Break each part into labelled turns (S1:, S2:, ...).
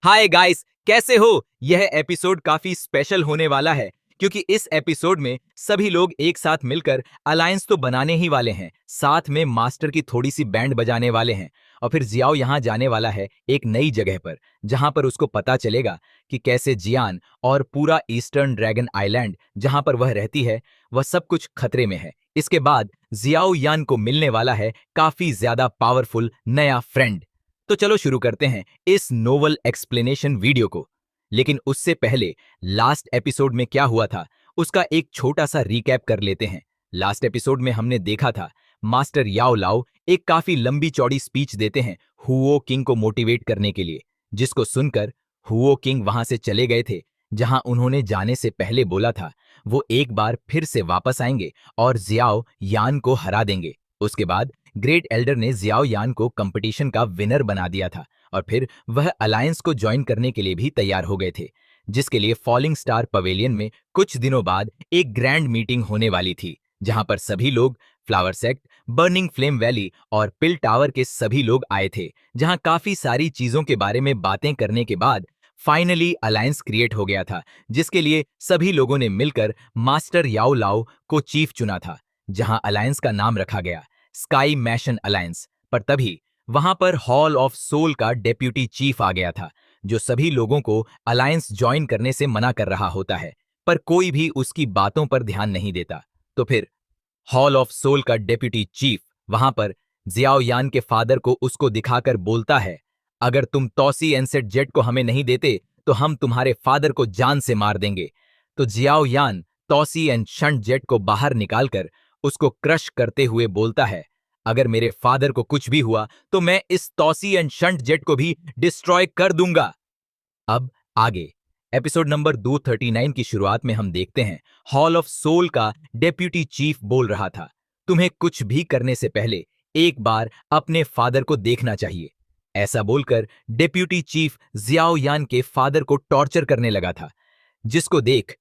S1: Hi guys, कैसे हो? यह एपिसोड काफी स्पेशल होने वाला है क्योंकि इस एपिसोड में सभी लोग एक साथ मिलकर अलायंस तो बनाने ही वाले हैं, साथ में मास्टर की थोड़ी सी बैंड बजाने वाले हैं। और फिर जियाओ यहाँ जाने वाला है एक नई जगह पर, जहां पर उसको पता चलेगा कि कैसे जियान और पूरा ईस्टर्न ड्रैगन आइलैंड जहां पर वह रहती है, वह सब कुछ खतरे में है। इसके बाद जियाओ यान को मिलने वाला है काफी ज्यादा पावरफुल नया फ्रेंड। तो चलो शुरू करते हैं इस नोवल एक्सप्लेनेशन वीडियो को। लेकिन उससे पहले लास्ट एपिसोड में क्या हुआ था उसका एक छोटा सा रिकैप कर लेते हैं। लास्ट एपिसोड में हमने देखा था मास्टर याओ लाओ एक काफी लंबी चौड़ी स्पीच देते हैं हुओ किंग को मोटिवेट करने के लिए, जिसको सुनकर हुओ किंग वहां से चले गए थे। जहां उन्होंने जाने से पहले बोला था वो एक बार फिर से वापस आएंगे और जियाओ यान को हरा देंगे। उसके बाद ग्रेट एल्डर ने जियाओ यान को कंपटीशन का विनर बना दिया था और फिर वह अलायंस को ज्वाइन करने के लिए भी तैयार हो गए थे, जिसके लिए फॉलिंग स्टार पवेलियन में कुछ दिनों बाद एक ग्रैंड मीटिंग होने वाली थी, जहां पर सभी लोग flower sect, burning flame valley और पिल टावर के सभी लोग आए थे। जहां काफी सारी चीजों के बारे में बातें करने के बाद फाइनली अलायंस क्रिएट हो गया था, जिसके लिए सभी लोगों ने मिलकर मास्टर याओ लाओ को चीफ चुना था, जहां अलायंस का नाम रखा गया स्काई मैशन अलायंस। पर तभी वहां पर हॉल ऑफ सोल का डेप्यूटी चीफ आ गया था, जो सभी लोगों को अलायंस ज्वाइन करने से मना कर रहा होता है, पर कोई भी उसकी बातों पर ध्यान नहीं देता। तो फिर हॉल ऑफ सोल का डेप्यूटी चीफ वहां पर जियाओ यान के फादर को उसको दिखाकर बोलता है, अगर तुम तौसी एनसेट जेट को हमें नहीं देते तो हम तुम्हारे फादर को जान से मार देंगे। तो जियाओ यान तौसी एंड शंट जेट को बाहर निकालकर उसको क्रश करते हुए बोलता है, अगर मेरे फादर को कुछ भी हुआ तो मैं इस तौसी एंड शंट जेट को भी डिस्ट्रॉय कर दूंगा। अब आगे एपिसोड नंबर 239 की शुरुआत में हम देखते हैं हॉल ऑफ सोल का डेप्यूटी चीफ बोल रहा था, तुम्हें कुछ भी करने से पहले एक बार अपने फादर को देखना चाहिए। ऐसा बोलकर डेप्यूटी चीफ जियाओ यान के फादर को टॉर्चर करने लगा था, जिसको देख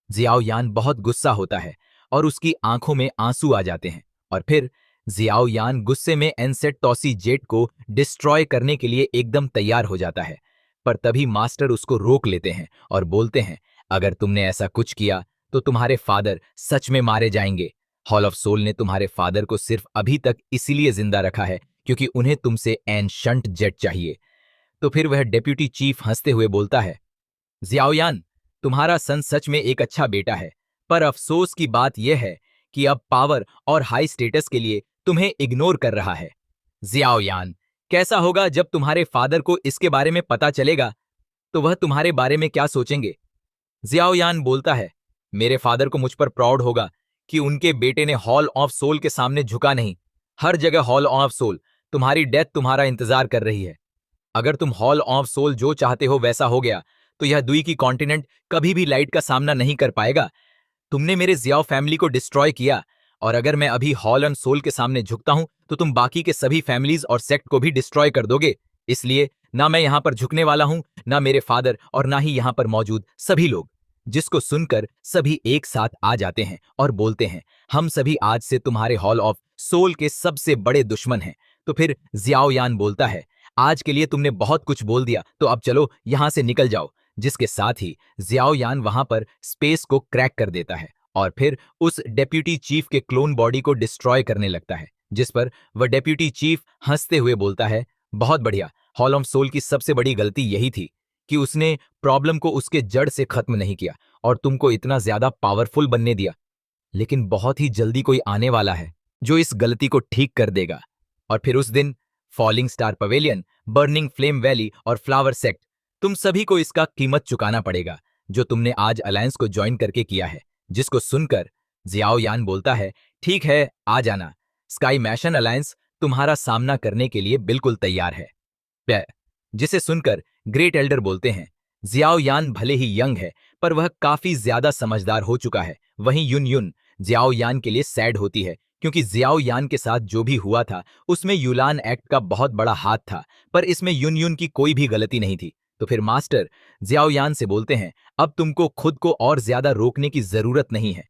S1: जियाओ यान बहुत गुस्सा होता है और उसकी आंखों में आंसू आ जाते हैं। और फिर जियाओ यान गुस्से में एनसेट तौसी जेट को डिस्ट्रॉय करने के लिए एकदम तैयार हो जाता है, पर तभी मास्टर उसको रोक लेते हैं और बोलते हैं, अगर तुमने ऐसा कुछ किया तो तुम्हारे फादर सच में मारे जाएंगे। हॉल ऑफ सोल ने तुम्हारे फादर को सिर्फ अभी तक इसीलिए जिंदा रखा है क्योंकि उन्हें तुमसे एनशंट जेट चाहिए। तो फिर वह डेप्यूटी चीफ हंसते हुए बोलता है, जियाओयान, तुम्हारा सन सच में एक अच्छा बेटा है, पर अफसोस की बात यह है कि अब पावर और हाई स्टेटस के लिए तुम्हें इग्नोर कर रहा है। जियाओयान, कैसा होगा जब तुम्हारे फादर को इसके बारे में पता चलेगा, तो वह तुम्हारे बारे में क्या सोचेंगे? जियाओयान बोलता है, मेरे फादर को मुझ पर प्राउड होगा कि उनके बेटे ने हॉल ऑफ सोल के सामने झुका नहीं। हर जगह हॉल ऑफ सोल, तुम्हारी डेथ तुम्हारा इंतजार कर रही है। अगर तुम हॉल ऑफ सोल जो चाहते हो वैसा हो गया तो यह दुई की कॉन्टिनेंट कभी भी लाइट का सामना नहीं कर पाएगा। तुमने मेरे जियाओ फैमिली को डिस्ट्रॉय किया, और अगर मैं अभी हॉल एंड सोल के सामने झुकता हूं तो तुम बाकी के सभी फैमिलीज और सेक्ट को भी डिस्ट्रॉय कर दोगे। इसलिए ना मैं यहां पर झुकने वाला हूं, ना मेरे फादर और ना ही यहां पर मौजूद सभी लोग। जिसको सुनकर सभी एक साथ आ जाते हैं और बोलते हैं, हम सभी आज से तुम्हारे हॉल ऑफ सोल के सबसे बड़े दुश्मन हैं। तो फिर जियाओ यान बोलता है, आज के लिए तुमने बहुत कुछ बोल दिया, तो अब चलो यहां से निकल जाओ। जिसके साथ ही जियाओ यान वहां पर स्पेस को क्रैक कर देता है और फिर उस डेप्यूटी चीफ के क्लोन बॉडी को डिस्ट्रॉय करने लगता है, जिस पर वह डेप्यूटी चीफ हंसते हुए बोलता है, बहुत बढ़िया, हॉल ऑफ सोल की सबसे बड़ी गलती यही थी कि उसने प्रॉब्लम को उसके जड़ से खत्म नहीं किया और तुमको इतना ज्यादा पावरफुल बनने दिया। लेकिन बहुत ही जल्दी कोई आने वाला है जो इस गलती को ठीक कर देगा। और फिर उस दिन falling star pavilion, burning flame valley और फ्लावर सेक्ट, तुम सभी को इसका कीमत चुकाना पड़ेगा जो तुमने आज अलायंस को ज्वाइन करके किया है। जिसको सुनकर जियाओ यान बोलता है, ठीक है, आ जाना, स्काई मैशन अलायंस तुम्हारा सामना करने के लिए बिल्कुल तैयार है। जिसे सुनकर ग्रेट एल्डर बोलते हैं, जियाओ यान भले ही यंग है पर वह काफी ज्यादा समझदार हो चुका है। वहीं युन युन जियाओ यान के लिए सैड होती है क्योंकि जियाओ यान के साथ जो भी हुआ था उसमें यूलान एक्ट का बहुत बड़ा हाथ था, पर इसमें युन युन की कोई भी गलती नहीं थी। तो फिर मास्टर जियाओ यान से बोलते हैं, अब तुमको खुद को और ज्यादा रोकने की जरूरत नहीं है।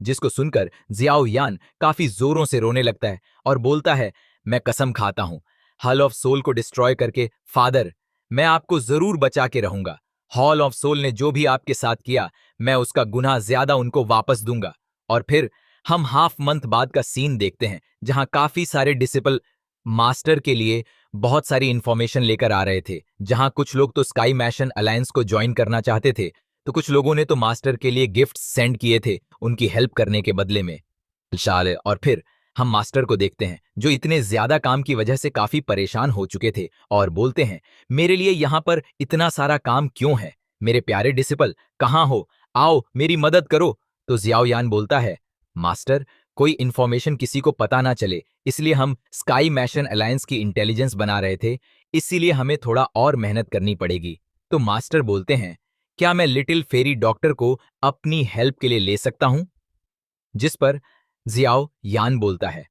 S1: जिसको सुनकर जियाओ यान काफी जोरों से रोने लगता है और बोलता है, मैं कसम खाता हूं, हल ऑफ सोल को डिस्ट्रॉय करके फादर, मैं आपको जरूर बचा के रहूंगा। हॉल ऑफ सोल ने जो भी आपके साथ किया, मैं उसका गुना ज्यादा उनको वापस दूंगा। और फिर हम हाफ मंथ बाद का सीन देखते हैं, जहां काफी सारे डिसिपल मास्टर के लिए बहुत सारी इंफॉर्मेशन लेकर आ रहे थे। जहां कुछ लोग तो स्काई मैशन अलायंस को ज्वाइन करना चाहते थे, तो कुछ लोगों ने तो मास्टर के लिए गिफ्ट सेंड किए थे उनकी हेल्प करने के बदले में। शाले और फिर हम मास्टर को देखते हैं, जो इतने ज्यादा काम की वजह से काफी परेशान हो चुके थे, और बोलते हैं, मेरे लिए यहाँ पर इतना सारा काम क्यों है? मेरे प्यारे डिसिपल कहाँ हो? आओ मेरी मदद करो। तो जियाओ यान बोलता है, मास्टर, कोई इंफॉर्मेशन किसी को पता ना चले, इसलिए हम स्काई मैशन अलायंस की इंटेलिजेंस बना रहे थे, इसीलिए हमें थोड़ा और मेहनत करनी पड़ेगी। तो मास्टर बोलते हैं, क्या मैं लिटिल फेरी डॉक्टर को अपनी हेल्प के लिए ले सकता हूं? जिस पर जियाओ यान बोलता है,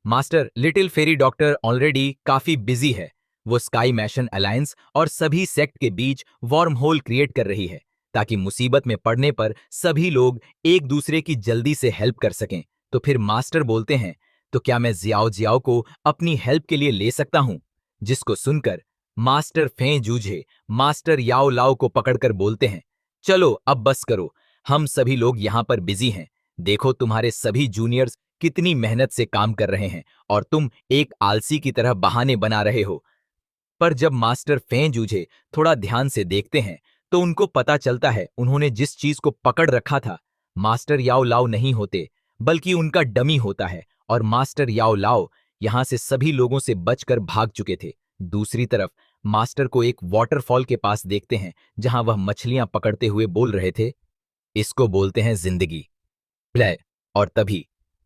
S1: master, little fairy doctor already काफी बिजी है। वो स्काई मैशन अलायंस और सभी सेक्ट के बीच वार्म होल क्रिएट कर रही है, ताकि मुसीबत में पड़ने पर सभी लोग एक दूसरे की जल्दी से हेल्प कर सकें। तो फिर मास्टर बोलते हैं, तो क्या मैं जियाओ जियाओ को अपनी हेल्प के लिए ले सकता हूं? जिसको सुनकर मास्टर फे जूझे मास्टर याओ लाओ को पकड़कर बोलते हैं, चलो अब बस करो, हम सभी लोग यहां पर बिजी हैं। देखो तुम्हारे सभी जूनियर्स कितनी मेहनत से काम कर रहे हैं, और तुम एक आलसी की तरह बहाने बना रहे हो। पर जब मास्टर फे जूझे थोड़ा ध्यान से देखते हैं, तो उनको पता चलता है उन्होंने जिस चीज को पकड़ रखा था, मास्टर याओ लाओ नहीं होते, बल्कि उनका डमी होता है। और मास्टर याओ लाओ यहां से सभी लोगों से बचकर भाग चुके थे। दूसरी तरफ मास्टर को एक वाटरफॉल के पास देखते हैं, जहां वह मछलियां पकड़ते हुए बोल रहे थे, इसको बोलते हैं जिंदगी, प्ले। और तभी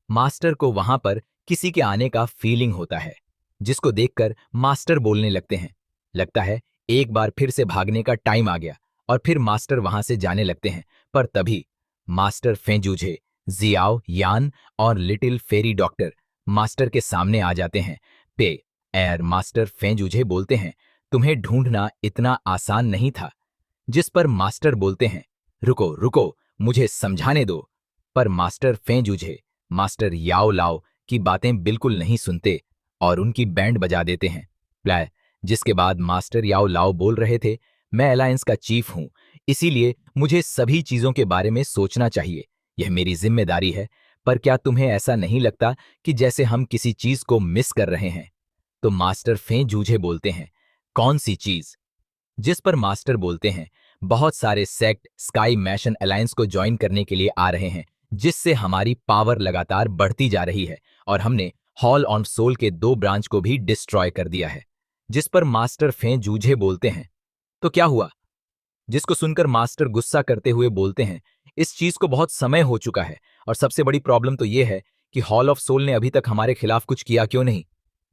S1: मास्टर को वहां पर किसी के आने का फीलिंग होता है, जिसको देखकर मास्टर बोलने लगते हैं, लगता है एक बार फिर से भागने का टाइम आ गया। और फिर मास्टर वहां से जाने लगते हैं। पर तभी मास्टर फेंजूझे, जियाओ यान और लिटिल फेरी डॉक्टर मास्टर के सामने आ जाते हैं। पे एर मास्टर फेंजूझे बोलते हैं, तुम्हें ढूंढना इतना आसान नहीं था। जिस पर मास्टर बोलते हैं, रुको रुको, मुझे समझाने दो। पर मास्टर फे जूझे मास्टर याओ लाओ की बातें बिल्कुल नहीं सुनते और उनकी बैंड बजा देते हैं। प्लाय। जिसके बाद मास्टर याओ लाओ बोल रहे थे, मैं अलायंस का चीफ हूं, इसीलिए मुझे सभी चीजों के बारे में सोचना चाहिए, यह मेरी जिम्मेदारी है। पर क्या तुम्हें ऐसा नहीं लगता कि जैसे हम किसी चीज को मिस कर रहे हैं? तो मास्टर फे जूझे बोलते हैं, कौन सी चीज? जिस पर मास्टर बोलते हैं, बहुत सारे सेक्ट स्काई मैशन अलायंस को ज्वाइन करने के लिए आ रहे हैं, जिससे हमारी पावर लगातार बढ़ती जा रही है, और हमने हॉल ऑन सोल के 2 ब्रांच को भी डिस्ट्रॉय कर दिया है। जिस पर मास्टर फे जूझे बोलते हैं, तो क्या हुआ? जिसको सुनकर मास्टर गुस्सा करते हुए बोलते हैं, इस चीज को बहुत समय हो चुका है, और सबसे बड़ी प्रॉब्लम तो यह है कि हॉल ऑफ सोल ने अभी तक हमारे खिलाफ कुछ किया क्यों नहीं?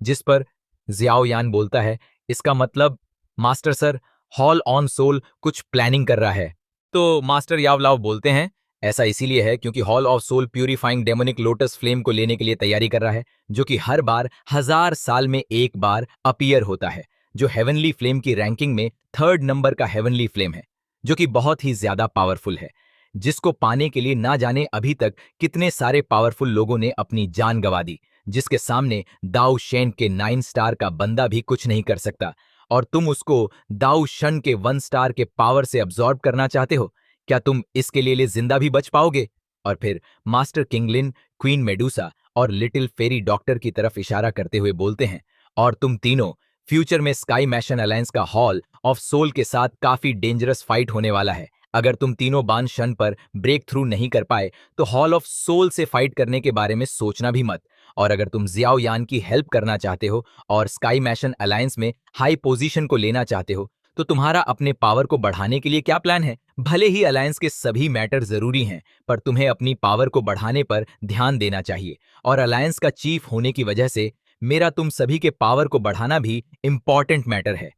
S1: जिस पर जियाओ यान बोलता है, इसका मतलब master sir, hall on soul कुछ प्लानिंग कर रहा है। तो मास्टर याव लाव बोलते हैं, ऐसा इसीलिए है क्योंकि hall of soul purifying demonic lotus flame को लेने के लिए तैयारी कर रहा है, जो कि हर बार 1000 साल में एक बार अपीयर होता है, जो हेवनली फ्लेम की रैंकिंग में 3rd नंबर का हेवनली फ्लेम है, जो कि बहुत ही ज्यादा पावरफुल है, जिसको पाने के लिए ना जाने अभी तक कितने सारे पावरफुल लोगों ने अपनी जान गंवा दी, जिसके सामने दाऊ शेन के 9 स्टार का बंदा भी कुछ नहीं कर सकता। और तुम उसको दाऊ शन के 1 स्टार के पावर से अब्सॉर्ब करना चाहते हो? क्या तुम इसके लिए जिंदा भी बच पाओगे? और फिर मास्टर किंगलिन, क्वीन मेडूसा और लिटिल फेरी डॉक्टर की तरफ इशारा करते हुए बोलते हैं, और तुम तीनों, फ्यूचर में स्काई मैशन अलायंस का हॉल ऑफ सोल के साथ काफी डेंजरस फाइट होने वाला है। अगर तुम तीनों बान शन पर ब्रेक थ्रू नहीं कर पाए, तो हॉल ऑफ सोल से फाइट करने के बारे में सोचना भी मत। और अगर तुम जियाओ यान की हेल्प करना चाहते हो और स्काई मैशन अलायंस में हाई पोजीशन को लेना चाहते हो, तो तुम्हारा अपने पावर को बढ़ाने के लिए क्या प्लान है? भले ही अलायंस के सभी मैटर जरूरी हैं, पर तुम्हें अपनी पावर को बढ़ाने पर ध्यान देना चाहिए, और अलायंस का चीफ होने की वजह से मेरा तुम सभी के पावर को बढ़ाना भी इंपॉर्टेंट मैटर है।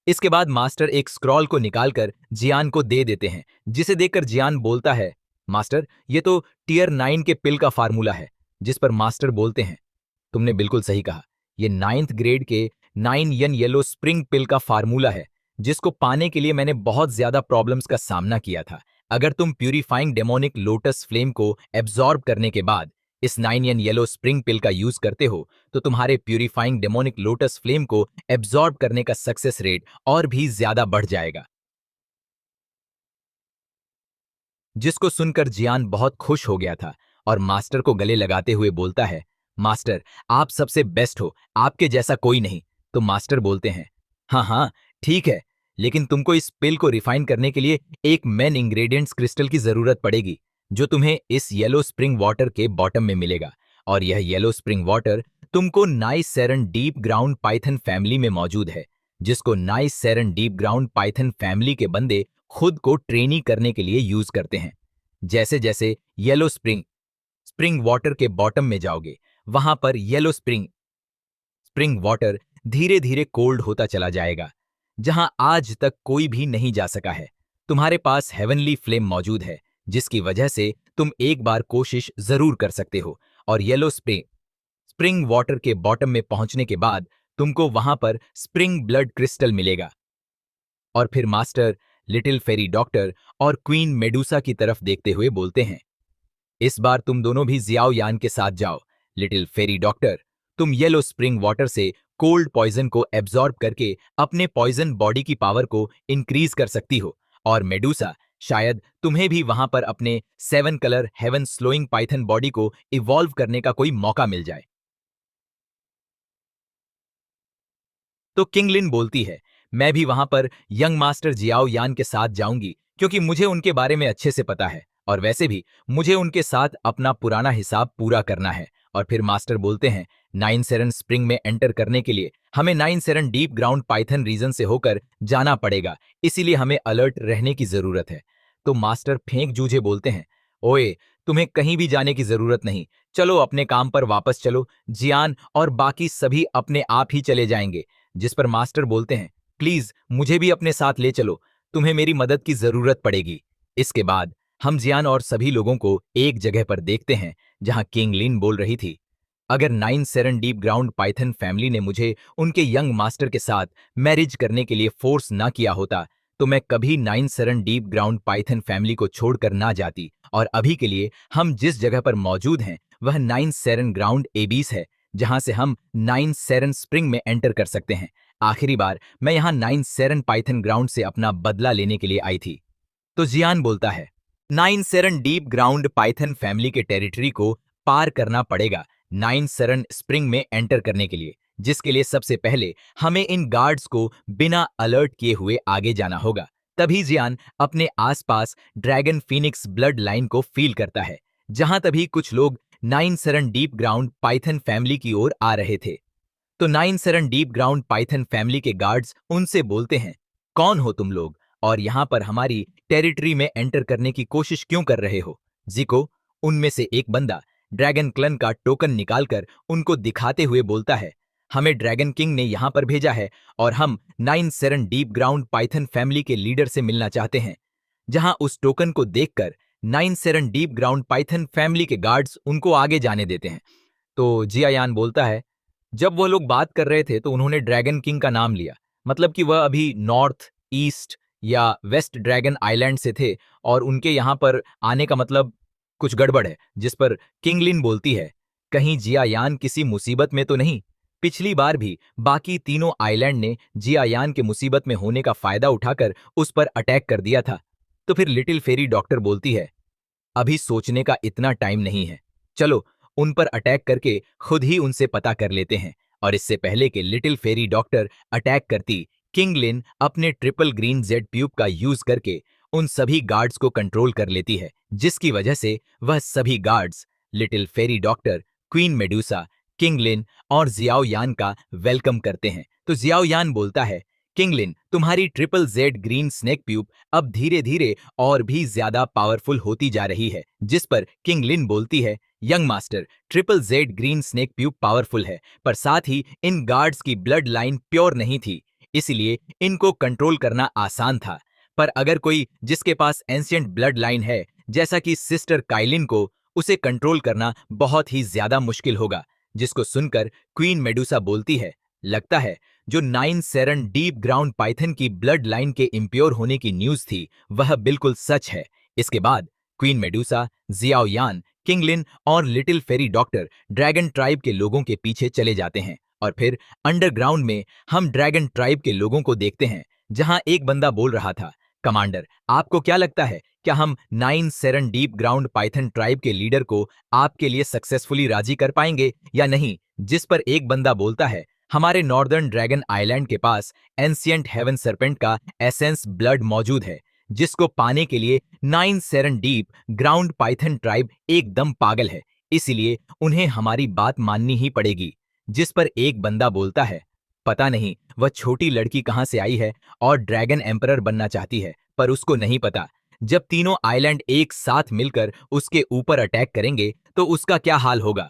S1: इसके बाद मास्टर एक स्क्रॉल को निकालकर जियान को दे देते हैं, जिसे देखकर जियान बोलता है, मास्टर, ये तो टियर 9 के पिल का फार्मूला है। जिस पर मास्टर बोलते हैं, तुमने बिल्कुल सही कहा, ये 9th ग्रेड के 9 यन येलो स्प्रिंग पिल का फार्मूला है, जिसको पाने के लिए मैंने बहुत ज्यादा प्रॉब्लम्स का सामना किया था। अगर तुम प्यूरिफाइंग डेमोनिक लोटस फ्लेम को एब्जॉर्ब करने के बाद इस 9 येलो स्प्रिंग पिल का यूज करते हो तो तुम्हारे प्यूरिफाइंग डेमोनिक लोटस फ्लेम को एब्जॉर्ब करने का सक्सेस रेट और भी ज्यादा बढ़ जाएगा। जिसको सुनकर जियान बहुत खुश हो गया था और मास्टर को गले लगाते हुए बोलता है, मास्टर आप सबसे बेस्ट हो, आपके जैसा कोई नहीं। तो मास्टर बोलते हैं, हाँ हाँ ठीक है, लेकिन तुमको इस पिल को रिफाइन करने के लिए एक मेन इंग्रेडिएंट्स क्रिस्टल की जरूरत पड़ेगी, जो तुम्हें इस येलो स्प्रिंग वाटर के बॉटम में मिलेगा। और यह येलो स्प्रिंग वाटर तुमको nice सेरन deep ground Python family में मौजूद है, जिसको nice सेरन deep ground Python family के बंदे खुद को ट्रेनी करने के लिए यूज करते हैं। जैसे जैसे येलो स्प्रिंग स्प्रिंग वाटर के बॉटम में जाओगे, वहां पर येलो स्प्रिंग स्प्रिंग वाटर धीरे धीरे कोल्ड होता चला जाएगा, जहां आज तक कोई भी नहीं जा सका है। तुम्हारे पास हेवनली फ्लेम मौजूद है, जिसकी वजह से तुम एक बार कोशिश जरूर कर सकते हो। और येलो स्प्रिंग वाटर के बॉटम में पहुंचने के बाद तुमको वहां पर स्प्रिंग ब्लड क्रिस्टल मिलेगा। और फिर मास्टर लिटिल फेरी डॉक्टर और क्वीन मेडुसा की तरफ देखते हुए बोलते हैं, इस बार तुम दोनों भी जियाओ यान के साथ जाओ। लिटिल फेरी डॉक्टर, तुम येलो स्प्रिंग वाटर से कोल्ड पॉइजन को एब्जॉर्ब करके अपने पॉइजन बॉडी की पावर को इंक्रीज कर सकती हो। और मेडुसा, शायद तुम्हें भी वहां पर अपने 7 colour heaven slowing python body को इवॉल्व करने का कोई मौका मिल जाए। तो किंगलिन बोलती है, मैं भी वहां पर यंग मास्टर जियाओ यान के साथ जाऊंगी, क्योंकि मुझे उनके बारे में अच्छे से पता है और वैसे भी मुझे उनके साथ अपना पुराना हिसाब पूरा करना है। और फिर मास्टर बोलते हैं, 9 स्प्रिंग में एंटर करने के लिए हमें 9 डीप ग्राउंड पाइथन रीजन से होकर जाना पड़ेगा, इसीलिए हमें अलर्ट रहने की जरूरत है। तो मास्टर फेंक जूझे बोलते हैं, ओए तुम्हें कहीं भी जाने की जरूरत नहीं, चलो अपने काम पर वापस चलो, जियान और बाकी सभी अपने आप ही चले जाएंगे। जिस पर मास्टर बोलते हैं, प्लीज मुझे भी अपने साथ ले चलो, तुम्हें मेरी मदद की जरूरत पड़ेगी। इसके बाद हम जियान और सभी लोगों को एक जगह पर देखते हैं जहां किंग लिन बोल रही थी, अगर 9 डीप ग्राउंड पाइथन फैमिली ने मुझे उनके यंग मास्टर के साथ मैरिज करने के लिए फोर्स ना किया होता तो मैं कभी 9 डीप ग्राउंड पाइथन फैमिली को छोड़कर ना जाती। और अभी के लिए हम जिस जगह पर मौजूद हैं वह 9 ग्राउंड एबीस है, जहां से हम 9 स्प्रिंग में एंटर कर सकते हैं। आखिरी बार मैं यहाँ 9 पाइथन ग्राउंड से अपना बदला लेने के लिए आई थी। तो जियान बोलता है, 9 डीप ग्राउंड पाइथन फैमिली के टेरिटरी को पार करना पड़ेगा 9 स्प्रिंग में एंटर करने के लिए, जिसके लिए सबसे पहले हमें इन गार्ड्स को बिना अलर्ट किए हुए आगे जाना होगा। तभी जियान अपने आसपास ड्रैगन फीनिक्स ब्लड लाइन को फील करता है, जहां तभी कुछ लोग 9 डीप ग्राउंड पाइथन फैमिली की ओर आ रहे थे। तो 9 डीप ग्राउंड पाइथन फैमिली के गार्ड्स उनसे बोलते हैं, कौन हो तुम लोग और यहाँ पर हमारी टेरिटरी में एंटर करने की कोशिश क्यों कर रहे हो? जिको, उनमें से एक बंदा ड्रैगन क्लन का टोकन निकालकर उनको दिखाते हुए बोलता है, हमें ड्रैगन किंग ने यहाँ पर भेजा है और हम 9 डीप ग्राउंड पाइथन फैमिली के लीडर से मिलना चाहते हैं। जहां उस टोकन को देखकर 9 डीप ग्राउंड पाइथन फैमिली के गार्ड्स उनको आगे जाने देते हैं। तो जियायान बोलता है, जब वह लोग बात कर रहे थे तो उन्होंने ड्रैगन किंग का नाम लिया, मतलब कि वह अभी नॉर्थ, ईस्ट या वेस्ट ड्रैगन आइलैंड से थे और उनके यहाँ पर आने का मतलब कुछ गड़बड़ है। जिस पर किंगलिन बोलती है, कहीं जियायान किसी मुसीबत में तो नहीं? पिछली बार भी बाकी तीनों आइलैंड ने जियायान के मुसीबत में होने का फायदा उठाकर उस पर अटैक कर दिया था। तो फिर लिटिल फेरी डॉक्टर बोलती है, अभी सोचने का इतना टाइम नहीं है, चलो उन पर अटैक करके खुद ही उनसे पता कर लेते हैं। और इससे पहले कि लिटिल फेरी डॉक्टर अटैक करती, किंगलिन अपने ट्रिपल ग्रीन जेड ट्यूब का यूज करके उन सभी गार्ड्स को कंट्रोल कर लेती है, जिसकी वजह से वह सभी guards little fairy doctor, queen Medusa, Kinglin और जियाओ यान का वेलकम करते हैं। तो जियाओ यान बोलता है, किंगलिन तुम्हारी triple Z green snake tube अब धीरे धीरे और भी ज्यादा पावरफुल होती जा रही है। जिस पर किंगलिन बोलती है, young master triple Z green snake tube powerful है, पर साथ ही इन गार्ड्स की ब्लड लाइन प्योर नहीं थी, इसलिए इनको कंट्रोल करना आसान था। पर अगर कोई जिसके पास एंशिएंट ब्लड लाइन है, जैसा कि सिस्टर काइलिन को, उसे कंट्रोल करना बहुत ही ज्यादा मुश्किल होगा। जिसको सुनकर क्वीन मेडुसा बोलती है, लगता है जो 9 डीप ग्राउंड पाइथन की ब्लड लाइन के इम्प्योर होने की न्यूज थी वह बिल्कुल सच है। इसके बाद क्वीन मेडुसा, जियाओ यान, किंगलिन और little fairy doctor dragon tribe के लोगों के पीछे चले जाते हैं और फिर अंडरग्राउंड में हम ड्रैगन ट्राइब के लोगों को देखते हैं, जहां एक बंदा बोल रहा था, कमांडर, आपको क्या लगता है, क्या हम 9 सेरन डीप ग्राउंड पाइथन ट्राइब के लीडर को आपके लिए सक्सेसफुली राजी कर पाएंगे या नहीं? जिस पर एक बंदा बोलता है, हमारे नॉर्दर्न ड्रैगन आइलैंड के पास एंशिएंट हेवन सरपेंट का एसेंस ब्लड मौजूद है, जिसको पाने के लिए 9 सेरन डीप ग्राउंड पाइथन ट्राइब एकदम पागल है, इसलिए उन्हें हमारी बात माननी ही पड़ेगी। जिस पर एक बंदा बोलता है, पता नहीं वह छोटी लड़की कहां से आई है और ड्रैगन एम्परर बनना चाहती है, पर उसको नहीं पता जब तीनों आइलैंड एक साथ मिलकर उसके ऊपर अटैक करेंगे तो उसका क्या हाल होगा।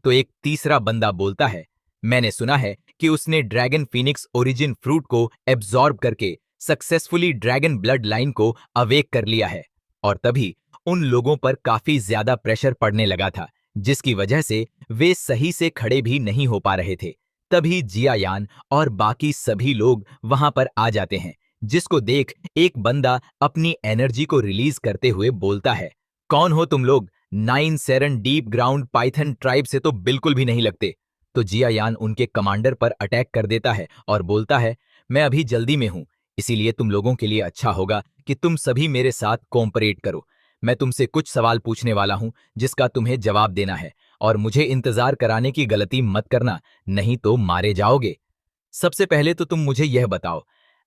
S1: तो एक तीसरा बंदा बोलता है, मैंने सुना है कि उसने ड्रैगन फीनिक्स ओरिजिन फ्रूट को एब्जॉर्ब करके सक्सेसफुली ड्रैगन ब्लड लाइन को अवेक कर लिया है, और तभी उन लोगों पर काफी ज्यादा प्रेशर पड़ने लगा था, जिसकी वजह से वे सही से खड़े भी नहीं हो पा रहे थे। तभी जियायान और बाकी सभी लोग वहां पर आ जाते हैं, जिसको देख एक बंदा अपनी एनर्जी को रिलीज करते हुए बोलता है, कौन हो तुम लोग? 9 सेरन डीप ग्राउंड पाइथन ट्राइब से तो बिल्कुल भी नहीं लगते। तो जियायान उनके कमांडर पर अटैक कर देता है और बोलता है, मैं अभी जल्दी में हूं, इसीलिए तुम लोगों के लिए अच्छा होगा कि तुम सभी मेरे साथ कोऑपरेट करो। मैं तुमसे कुछ सवाल पूछने वाला हूं जिसका तुम्हें जवाब देना है, और मुझे इंतजार कराने की गलती मत करना, नहीं तो मारे जाओगे। सबसे पहले तो तुम मुझे यह बताओ,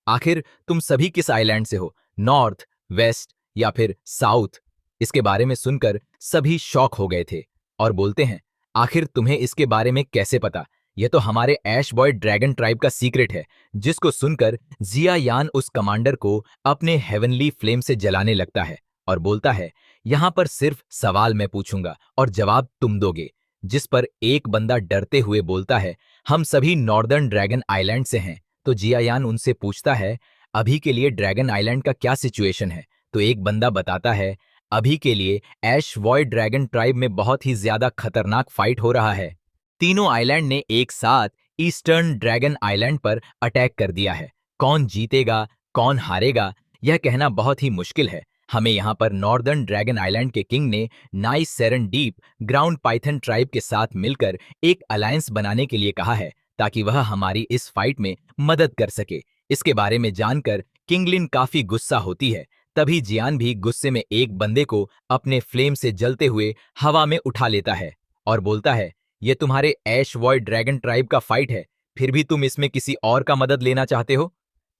S1: आखिर तुम सभी किस आइलैंड से हो, नॉर्थ, वेस्ट या फिर साउथ? इसके बारे में सुनकर सभी शॉक हो गए थे और बोलते हैं, आखिर तुम्हें इसके बारे में कैसे पता? यह तो हमारे ऐश बॉय ड्रैगन ट्राइब का सीक्रेट है। जिसको सुनकर जियायान उस कमांडर को अपने हेवनली फ्लेम से जलाने लगता है और बोलता है, यहां पर सिर्फ सवाल मैं पूछूंगा और जवाब तुम दोगे। जिस पर एक बंदा डरते हुए बोलता है, हम सभी नॉर्दर्न ड्रैगन आइलैंड से हैं। तो जियायान उनसे पूछता है, अभी के लिए ड्रैगन आइलैंड का क्या सिचुएशन है? तो एक बंदा बताता है, अभी के लिए ऐश वॉय ड्रैगन ट्राइब में बहुत ही ज्यादा खतरनाक फाइट हो रहा है। तीनों आइलैंड ने एक साथ ईस्टर्न ड्रैगन आइलैंड पर अटैक कर दिया है। कौन जीतेगा, कौन हारेगा, यह कहना बहुत ही मुश्किल है। हमें यहाँ पर नॉर्दर्न ड्रैगन आइलैंड के किंग ने nice सेरन deep ground Python tribe के साथ मिलकर एक अलायंस बनाने के लिए कहा है, ताकि वह हमारी इस फाइट में मदद कर सके। इसके बारे में जानकर किंगलिन काफी गुस्सा होती है। तभी जियान भी गुस्से में एक बंदे को अपने फ्लेम से जलते हुए हवा में उठा लेता है और बोलता है, ये तुम्हारे ऐश वॉय ड्रैगन ट्राइब का फाइट है, फिर भी तुम इसमें किसी और का मदद लेना चाहते हो?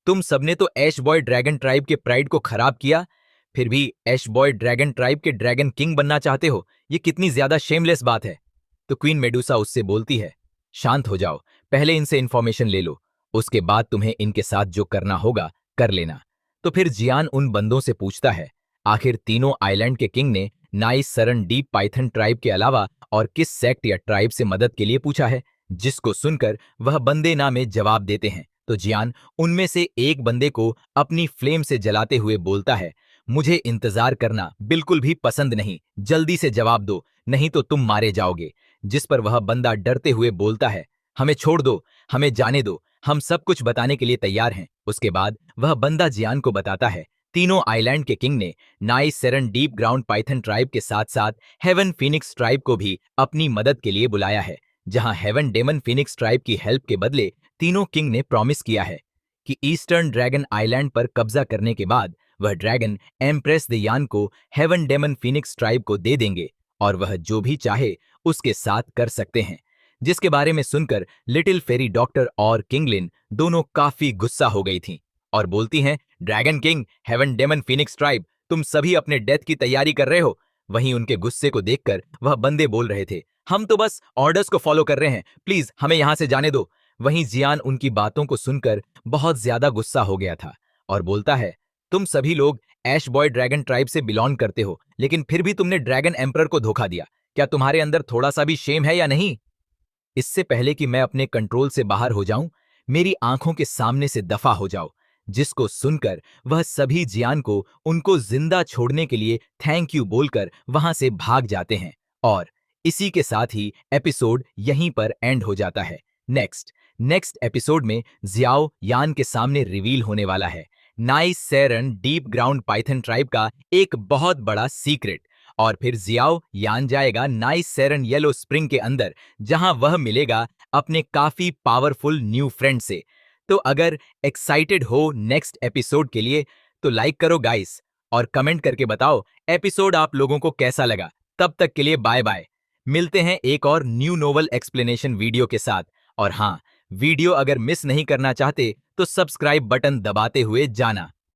S1: तुम सबने तो ऐश बॉय ड्रैगन ट्राइब के प्राइड को खराब किया, फिर भी ऐश बॉय ड्रैगन ट्राइब के ड्रैगन किंग बनना चाहते हो? ये कितनी ज्यादा शेमलेस बात है। तो क्वीन मेडुसा उससे बोलती है, शांत हो जाओ, पहले इनसे इंफॉर्मेशन ले लो, उसके बाद तुम्हें इनके साथ जो करना होगा कर लेना। तो फिर जियान उन बंदों से पूछता है, आखिर तीनों आइलैंड के किंग ने nice Saran deep Python tribe के अलावा और किस सेक्ट या ट्राइब से मदद के लिए पूछा है? जिसको सुनकर वह बंदे ना में जवाब देते हैं। तो जियान उनमें से एक बंदे को अपनी फ्लेम से जलाते हुए बोलता है, मुझे इंतजार करना बिल्कुल भी पसंद नहीं, जल्दी से जवाब दो, नहीं तो तुम मारे जाओगे। जिस पर वह बंदा डरते हुए बोलता है, हमें छोड़ दो, हमें जाने दो, हम सब कुछ बताने के लिए तैयार हैं। उसके बाद वह बंदा जियान को बताता है, तीनों आइलैंड के किंग ने nice सेरन deep ground Python tribe के साथ साथ हेवन फीनिक्स ट्राइब को भी अपनी मदद के लिए बुलाया है, जहां हेवन डेमन फीनिक्स ट्राइब की हेल्प के बदले तीनों किंग ने प्रॉमिस किया है कि ईस्टर्न ड्रैगन आइलैंड पर कब्जा करने के बाद वह ड्रैगन एम्प्रेस दयान को हेवन डेमन फीनिक्स ट्राइब को दे देंगे और वह जो भी चाहे उसके साथ कर सकते हैं। जिसके बारे में सुनकर लिटिल फेरी डॉक्टर और किंगलिन दोनों काफी गुस्सा हो गई थीं और बोलती हैं, dragon king, heaven demon phoenix tribe, तुम सभी अपने डेथ की तैयारी कर रहे हो? वहीं उनके गुस्से को देखकर वह बंदे बोल रहे थे, हम तो बस ऑर्डर्स को फॉलो कर रहे हैं, प्लीज हमें यहां से जाने दो। वहीं जियान उनकी बातों को सुनकर बहुत ज्यादा गुस्सा हो गया था और बोलता है, तुम सभी लोग ऐश बॉय ड्रैगन ट्राइब से बिलोंग करते हो, लेकिन फिर भी तुमने ड्रैगन एम्परर को धोखा दिया। क्या तुम्हारे अंदर थोड़ा सा भी शेम है या नहीं? इससे पहले कि मैं अपने कंट्रोल से बाहर हो जाऊं, मेरी आंखों के सामने से दफा हो जाओ। जिसको सुनकर वह सभी जियान को उनको जिंदा छोड़ने के लिए थैंक यू बोलकर वहां से भाग जाते हैं और इसी के साथ ही एपिसोड यहीं पर एंड हो जाता है। नेक्स्ट एपिसोड में जियाओ यान के सामने रिवील होने वाला है nice सेरन deep ground Python tribe का एक बहुत बड़ा सीक्रेट, और फिर जियाओ यान जाएगा नाइस सेरन येलो स्प्रिंग के अंदर, जहां वह मिलेगा अपने काफी पावरफुल न्यू फ्रेंड से। तो अगर एक्साइटेड हो नेक्स्ट एपिसोड के लिए तो लाइक करो गाइस, और कमेंट करके बताओ एपिसोड आप लोगों को कैसा लगा। तब तक के लिए बाय बाय। मिलते हैं एक और न्यू नोवेल एक्सप्लेनेशन वीडियो के साथ। और हाँ, वीडियो अगर मिस नहीं करना चाहते तो सब्सक्राइब बटन दबाते हुए जाना।